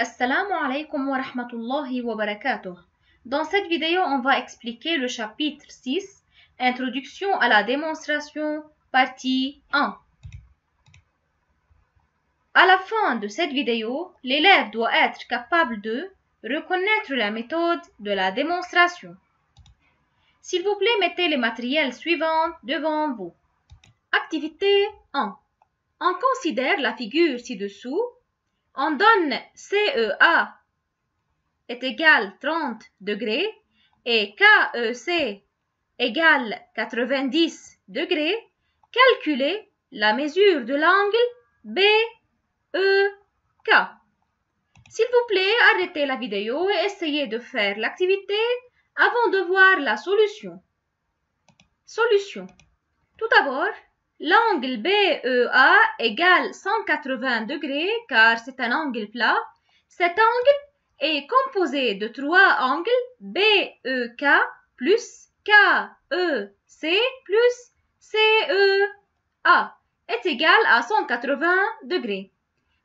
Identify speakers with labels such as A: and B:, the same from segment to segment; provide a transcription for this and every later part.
A: Assalamu alaikum wa rahmatullahi wa barakatuh. Dans cette vidéo, on va expliquer le chapitre 6, Introduction à la démonstration, partie 1. À la fin de cette vidéo, l'élève doit être capable de reconnaître la méthode de la démonstration. S'il vous plaît, mettez les matériels suivants devant vous. Activité 1. On considère la figure ci-dessous. On donne CEA est égal 30 degrés et KEC égale 90 degrés. Calculez la mesure de l'angle BEK. S'il vous plaît, arrêtez la vidéo et essayez de faire l'activité avant de voir la solution. Solution. Tout d'abord, l'angle BEA égale 180 degrés car c'est un angle plat. Cet angle est composé de trois angles BEK plus KEC plus CEA est égal à 180 degrés.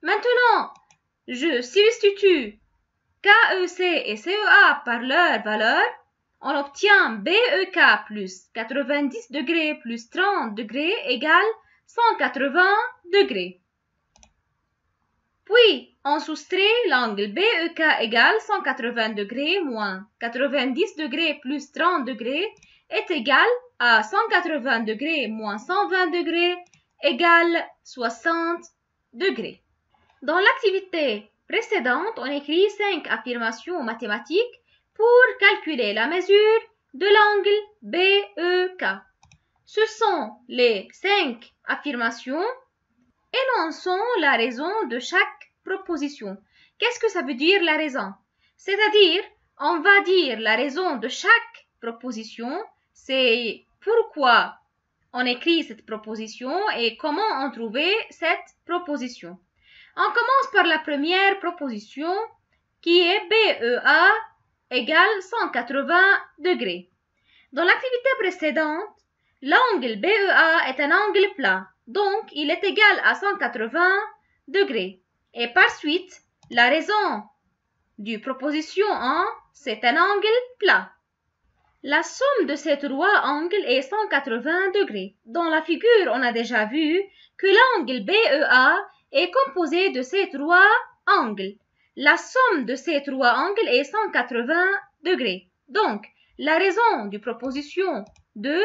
A: Maintenant, je substitue KEC et CEA par leur valeur. On obtient BEK plus 90 degrés plus 30 degrés égale 180 degrés. Puis, on soustrait l'angle BEK égale 180 degrés moins 90 degrés plus 30 degrés est égal à 180 degrés moins 120 degrés égale 60 degrés. Dans l'activité précédente, on écrit 5 affirmations mathématiques pour calculer la mesure de l'angle BEK. Ce sont les 5 affirmations. Énonçons la raison de chaque proposition. Qu'est-ce que ça veut dire la raison? C'est-à-dire, on va dire la raison de chaque proposition, c'est pourquoi on écrit cette proposition et comment on trouvait cette proposition. On commence par la première proposition qui est BEA égale 180 degrés. Dans l'activité précédente, l'angle BEA est un angle plat, donc il est égal à 180 degrés. Et par suite, la raison du proposition 1, c'est un angle plat. La somme de ces trois angles est 180 degrés. Dans la figure, on a déjà vu que l'angle BEA est composé de ces trois angles. La somme de ces trois angles est 180 degrés. Donc, la raison du proposition 2,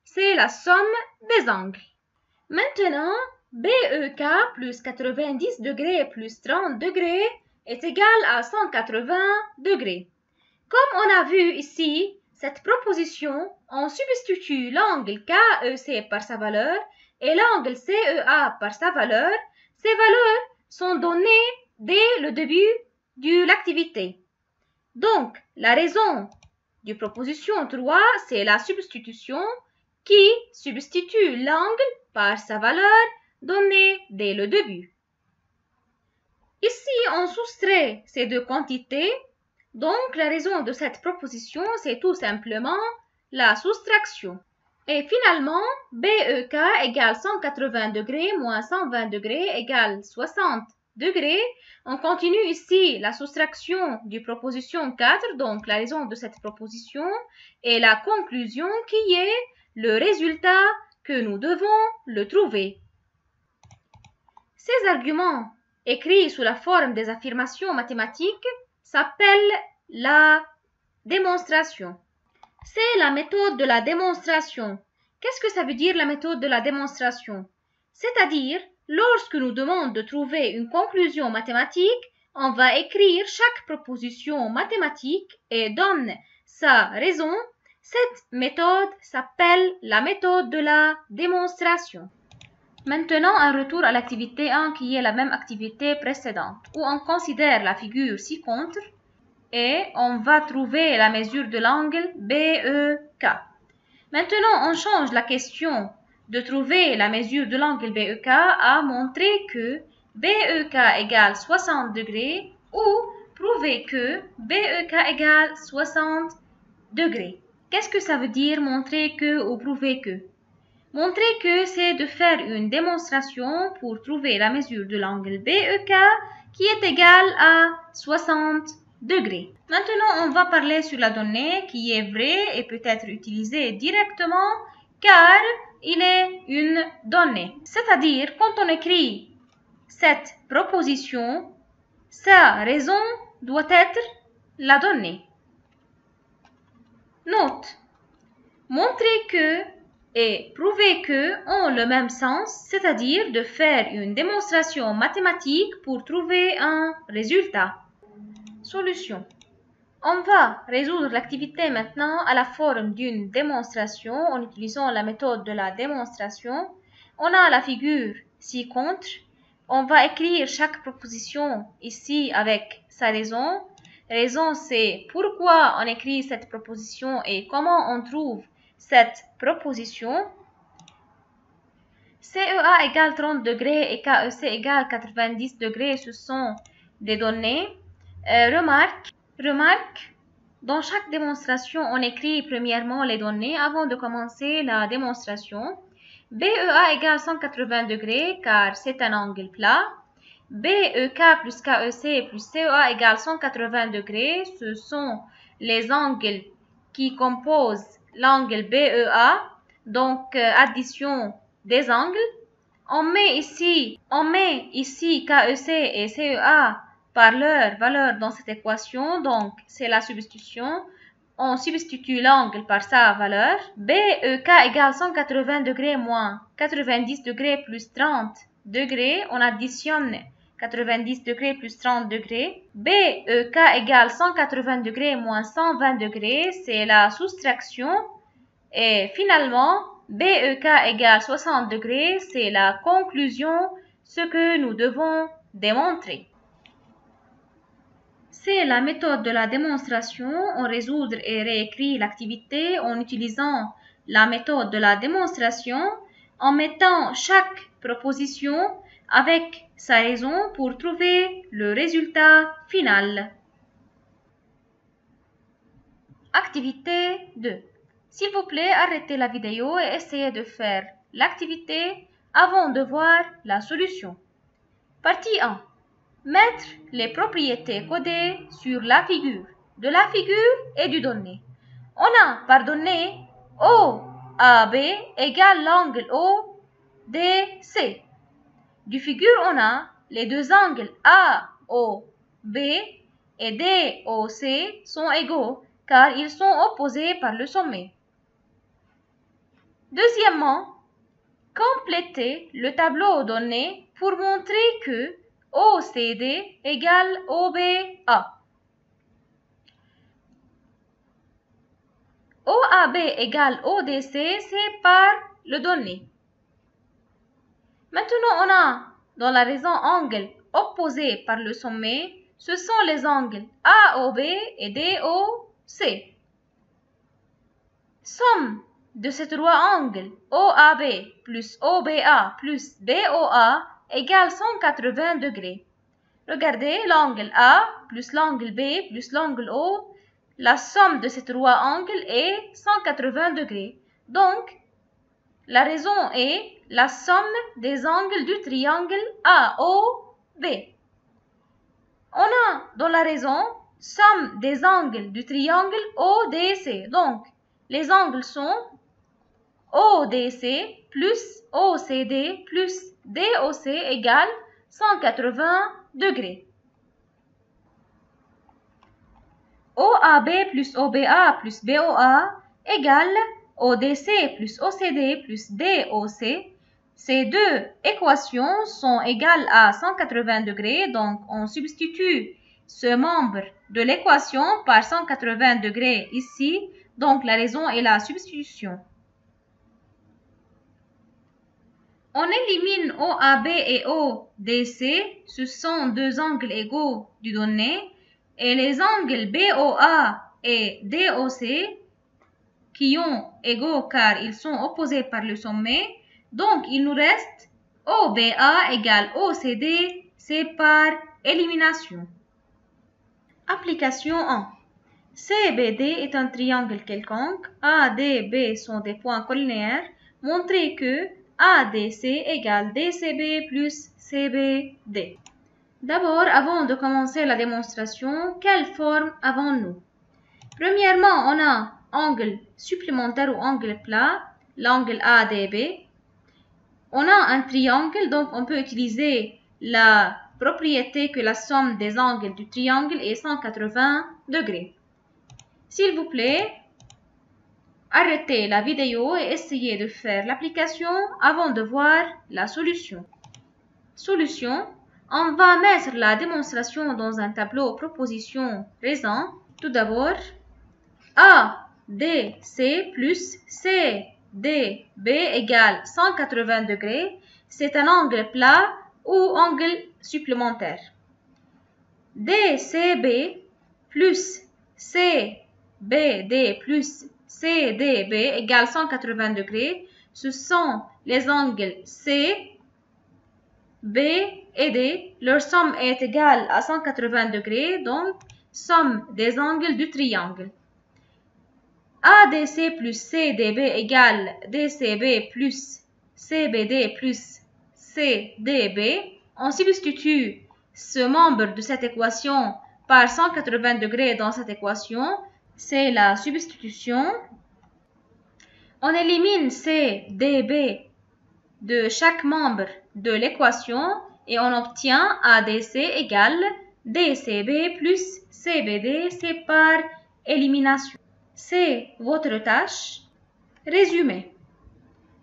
A: c'est la somme des angles. Maintenant, BEK plus 90 degrés plus 30 degrés est égal à 180 degrés. Comme on a vu ici, cette proposition, on substitue l'angle KEC par sa valeur et l'angle CEA par sa valeur. Ces valeurs sont données dès le début de l'activité. Donc, la raison du proposition 3, c'est la substitution qui substitue l'angle par sa valeur donnée dès le début. Ici, on soustrait ces deux quantités. Donc, la raison de cette proposition, c'est tout simplement la soustraction. Et finalement, BEK égale 180 degrés moins 120 degrés égale 60 degrés. On continue ici la soustraction du proposition 4, donc la raison de cette proposition, et la conclusion qui est le résultat que nous devons le trouver. Ces arguments écrits sous la forme des affirmations mathématiques s'appellent la démonstration. C'est la méthode de la démonstration. Qu'est-ce que ça veut dire la méthode de la démonstration? C'est-à-dire, lorsque nous demandons de trouver une conclusion mathématique, on va écrire chaque proposition mathématique et donne sa raison. Cette méthode s'appelle la méthode de la démonstration. Maintenant, un retour à l'activité 1 qui est la même activité précédente, où on considère la figure ci-contre et on va trouver la mesure de l'angle BEK. Maintenant, on change la question de trouver la mesure de l'angle BEK à montrer que BEK égale 60 degrés ou prouver que BEK égale 60 degrés. Qu'est-ce que ça veut dire montrer que ou prouver que? Montrer que c'est de faire une démonstration pour trouver la mesure de l'angle BEK qui est égale à 60 degrés. Maintenant, on va parler sur la donnée qui est vraie et peut être utilisée directement car il est une donnée. C'est-à-dire, quand on écrit cette proposition, sa raison doit être la donnée. Note, montrer que et prouver que ont le même sens, c'est-à-dire de faire une démonstration mathématique pour trouver un résultat. Solution. On va résoudre l'activité maintenant à la forme d'une démonstration en utilisant la méthode de la démonstration. On a la figure ci-contre. On va écrire chaque proposition ici avec sa raison. Raison, c'est pourquoi on écrit cette proposition et comment on trouve cette proposition. CEA égale 30 degrés et KEC égale 90 degrés, ce sont des données. Remarque, dans chaque démonstration, on écrit premièrement les données avant de commencer la démonstration. BEA égale 180 degrés car c'est un angle plat. BEK plus KEC plus CEA égale 180 degrés, ce sont les angles qui composent l'angle BEA, donc addition des angles. On met ici KEC et CEA par leur valeur dans cette équation, donc c'est la substitution. On substitue l'angle par sa valeur. BEK égale 180 degrés moins 90 degrés plus 30 degrés. On additionne 90 degrés plus 30 degrés. BEK égale 180 degrés moins 120 degrés, c'est la soustraction. Et finalement, BEK égale 60 degrés, c'est la conclusion, ce que nous devons démontrer. C'est la méthode de la démonstration. On résout et réécrit l'activité en utilisant la méthode de la démonstration, en mettant chaque proposition avec sa raison pour trouver le résultat final. Activité 2. S'il vous plaît, arrêtez la vidéo et essayez de faire l'activité avant de voir la solution. Partie 1. Mettre les propriétés codées sur la figure, de la figure et du donné. On a par donnée OAB égale l'angle ODC. Du figure, on a les deux angles AOB et DOC sont égaux car ils sont opposés par le sommet. Deuxièmement, complétez le tableau donné pour montrer que OCD égale OBA. OAB égale ODC, c'est par le donné. Maintenant, on a dans la raison angle opposé par le sommet, ce sont les angles AOB et DOC. Somme de ces trois angles OAB plus OBA plus BOA égale 180 degrés. Regardez l'angle A plus l'angle B plus l'angle O. La somme de ces trois angles est 180 degrés. Donc, la raison est la somme des angles du triangle AOB. On a dans la raison somme des angles du triangle ODC. Donc, les angles sont ODC plus OCD plus DOC égale 180 degrés. OAB plus OBA plus BOA égale ODC plus OCD plus DOC. Ces deux équations sont égales à 180 degrés, donc on substitue ce membre de l'équation par 180 degrés ici, donc la raison est la substitution. On élimine OAB et ODC, ce sont deux angles égaux du donné, et les angles BOA et DOC qui ont égaux car ils sont opposés par le sommet, donc il nous reste OBA égale OCD, c'est par élimination. Application 1. CBD est un triangle quelconque, ADB sont des points collinaires. montrer que ADC égale DCB plus CBD. D'abord, avant de commencer la démonstration, quelle forme avons-nous? Premièrement, on a angle supplémentaire ou angle plat, l'angle ADB. On a un triangle, donc on peut utiliser la propriété que la somme des angles du triangle est 180 degrés. S'il vous plaît, arrêtez la vidéo et essayez de faire l'application avant de voir la solution. Solution, on va mettre la démonstration dans un tableau proposition raison. Tout d'abord, ADC plus CDB égale 180 degrés. C'est un angle plat ou angle supplémentaire. DCB plus CBD plus CDB égale 180 degrés. Ce sont les angles C, B et D. Leur somme est égale à 180 degrés, donc somme des angles du triangle. ADC plus CDB égale DCB plus CBD plus CDB. On substitue ce membre de cette équation par 180 degrés dans cette équation. C'est la substitution. On élimine CDB de chaque membre de l'équation et on obtient ADC égale DCB plus CBD. C'est par élimination. C'est votre tâche. Résumé.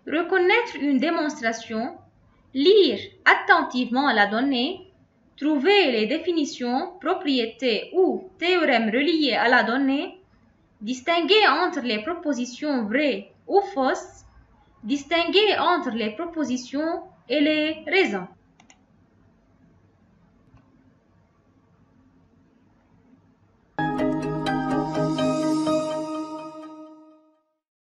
A: Reconnaître une démonstration, lire attentivement la donnée, trouver les définitions, propriétés ou théorèmes reliés à la donnée, distinguer entre les propositions vraies ou fausses, distinguer entre les propositions et les raisons.